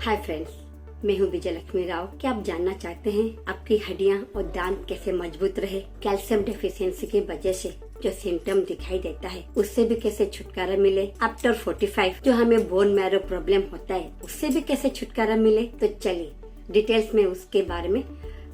Hi friends, मैं हूँ विजय लक्ष्मी राव। क्या आप जानना चाहते हैं आपकी हड्डियाँ और दांत कैसे मजबूत रहे? कैल्शियम डेफिशिएंसी की वजह से जो सिम्टम दिखाई देता है उससे भी कैसे छुटकारा मिले? आफ्टर 45 जो हमें बोन मैरो प्रॉब्लम होता है उससे भी कैसे छुटकारा मिले? तो चलिए डिटेल्स में उसके बारे में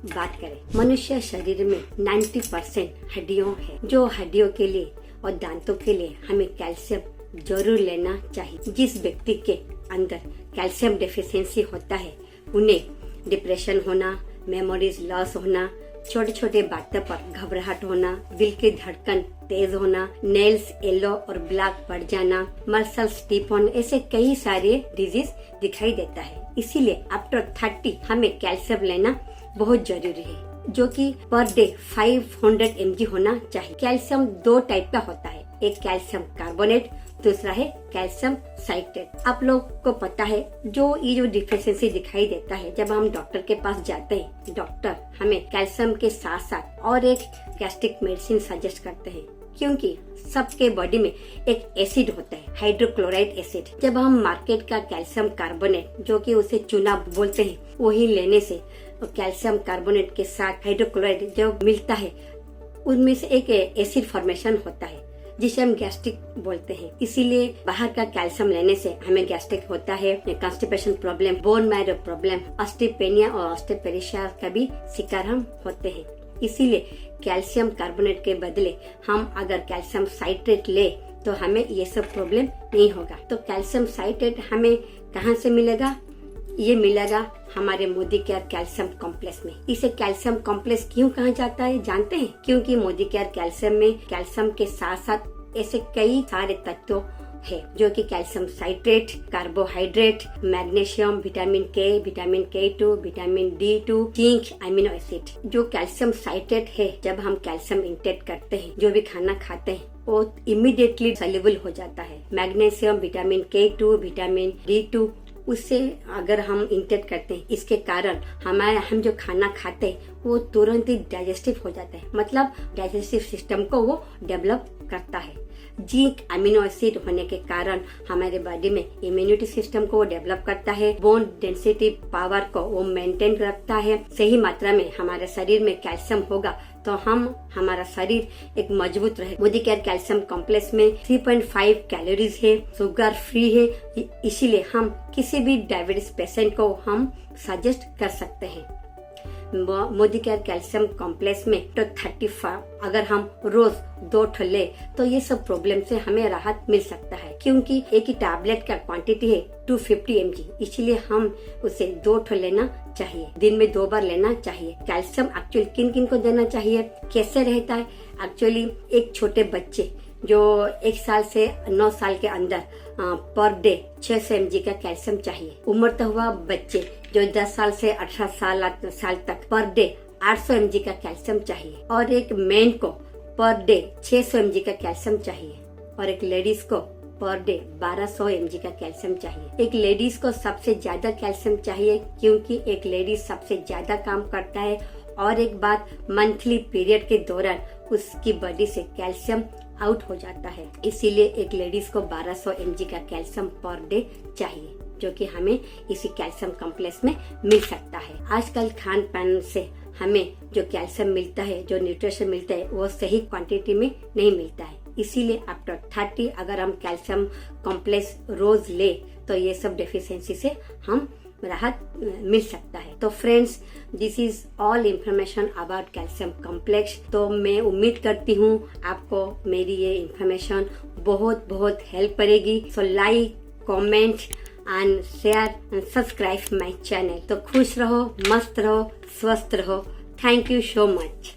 बात करें। मनुष्य शरीर में 90% हड्डियों है। जो हड्डियों के लिए और दांतों के लिए हमें कैल्शियम जरूर लेना चाहिए। जिस व्यक्ति के अंदर कैल्शियम डेफिशिएंसी होता है उन्हें डिप्रेशन होना, मेमोरीज लॉस होना, छोटे छोटे बातों पर घबराहट होना, दिल की धड़कन तेज होना, नेल्स येलो और ब्लैक पड़ जाना, मसल्स स्टिफ होना, ऐसे कई सारे डिजीज दिखाई देता है। इसीलिए आफ्टर 30 हमें कैल्शियम लेना बहुत जरूरी है, जो कि पर डे 500 mg होना चाहिए। कैल्शियम दो टाइप का होता है, एक कैल्शियम कार्बोनेट, दूसरा है कैल्शियम साइट्रेट। आप लोग को पता है ये जो डिफिशियंसी दिखाई देता है, जब हम डॉक्टर के पास जाते हैं, डॉक्टर हमें कैल्शियम के साथ साथ और एक गैस्ट्रिक मेडिसिन सजेस्ट करते हैं, क्योंकि सबके बॉडी में एक एसिड होता है, हाइड्रोक्लोराइड एसिड। जब हम मार्केट का कैल्शियम कार्बोनेट, जो कि उसे चूना बोलते हैं, वही लेने से कैल्शियम कार्बोनेट के साथ हाइड्रोक्लोराइड जो मिलता है उनमें से एक एसिड फॉर्मेशन होता है जिसे हम गैस्ट्रिक बोलते हैं। इसीलिए बाहर का कैल्शियम लेने से हमें गैस्ट्रिक होता है, constipation problem, bone marrow problem, osteopenia और ऑस्टियोपेरिशिया का भी शिकार हम होते हैं। इसीलिए कैल्शियम कार्बोनेट के बदले हम अगर कैल्शियम साइट्रेट ले तो हमें ये सब प्रॉब्लम नहीं होगा। तो कैल्शियम साइट्रेट हमें कहाँ से मिलेगा? ये मिलेगा हमारे मोदी केयर कैल्शियम कॉम्प्लेक्स में। इसे कैल्शियम कॉम्प्लेक्स क्यों कहा जाता है जानते हैं? क्योंकि मोदी केयर कैल्शियम में कैल्शियम के साथ साथ ऐसे कई सारे तत्व है, जो कि calcium citrate, carbohydrate, magnesium, vitamin K2, vitamin D2, zinc, amino acid. जो कैल्शियम साइट्रेट है, जब हम कैल्शियम इंटेक करते हैं, जो भी खाना खाते हैं, वो इमीडिएटली सॉल्युबल हो जाता है। Magnesium, vitamin K2, vitamin D2 उससे अगर हम इंटेक करते हैं, इसके कारण हम जो खाना खाते हैं वो तुरंत ही डाइजेस्टिव हो जाता है, मतलब डाइजेस्टिव सिस्टम को वो डेवलप करता है। जिंक अमीनो एसिड होने के कारण हमारे बॉडी में इम्यूनिटी सिस्टम को डेवलप करता है, बोन डेंसिटी पावर को वो मेंटेन रखता है। सही मात्रा में हमारे शरीर में कैल्शियम होगा तो हमारा शरीर एक मजबूत रहे। मोदी केयर कैल्शियम कॉम्प्लेक्स में 3.5 कैलोरीज है, शुगर फ्री है, इसीलिए हम किसी भी डायबिटीज पेशेंट को हम सजेस्ट कर सकते हैं। मोदी केयर कैल्शियम कॉम्प्लेक्स में तो 35 अगर हम रोज 2 ले तो ये सब प्रॉब्लम से हमें राहत मिल सकता है, क्योंकि एक ही टैबलेट का क्वांटिटी है 250 mg, इसलिए हम उसे 2 लेना चाहिए, दिन में 2 बार लेना चाहिए। कैल्शियम एक्चुअली किन किन को देना चाहिए, कैसे रहता है? एक्चुअली एक छोटे बच्चे जो 1 साल से 9 साल के अंदर पर डे 600 mg का कैल्शियम चाहिए। उम्र तो हुआ बच्चे जो 10 साल से 18 साल तक पर डे 800 mg का कैल्शियम चाहिए, और एक मेन को पर डे 600 mg का कैल्शियम चाहिए, और एक लेडीज को पर डे 1200 mg का कैल्शियम चाहिए। एक लेडीज को सबसे ज्यादा कैल्शियम चाहिए, क्योंकि एक लेडीज सबसे ज्यादा काम करता है, और एक बात मंथली पीरियड के दौरान उसकी बॉडी से कैल्शियम आउट हो जाता है, इसीलिए एक लेडीज को 1200 mg का कैल्शियम पर डे चाहिए, जो कि हमें इसी कैल्शियम कॉम्प्लेक्स में मिल सकता है। आजकल खान पान से हमें जो कैल्शियम मिलता है, जो न्यूट्रिशन मिलता है, वो सही क्वांटिटी में नहीं मिलता है। इसीलिए आफ्टर 30 अगर हम कैल्शियम कॉम्प्लेक्स रोज ले तो ये सब डेफिशिएंसी से हम राहत मिल सकता है। तो friends, this is all information about calcium complex. तो मैं उम्मीद करती हूँ आपको मेरी ये इंफॉर्मेशन बहुत बहुत हेल्प करेगी। So like, comment and share and subscribe my channel. तो खुश रहो, मस्त रहो, स्वस्थ रहो। Thank you so much.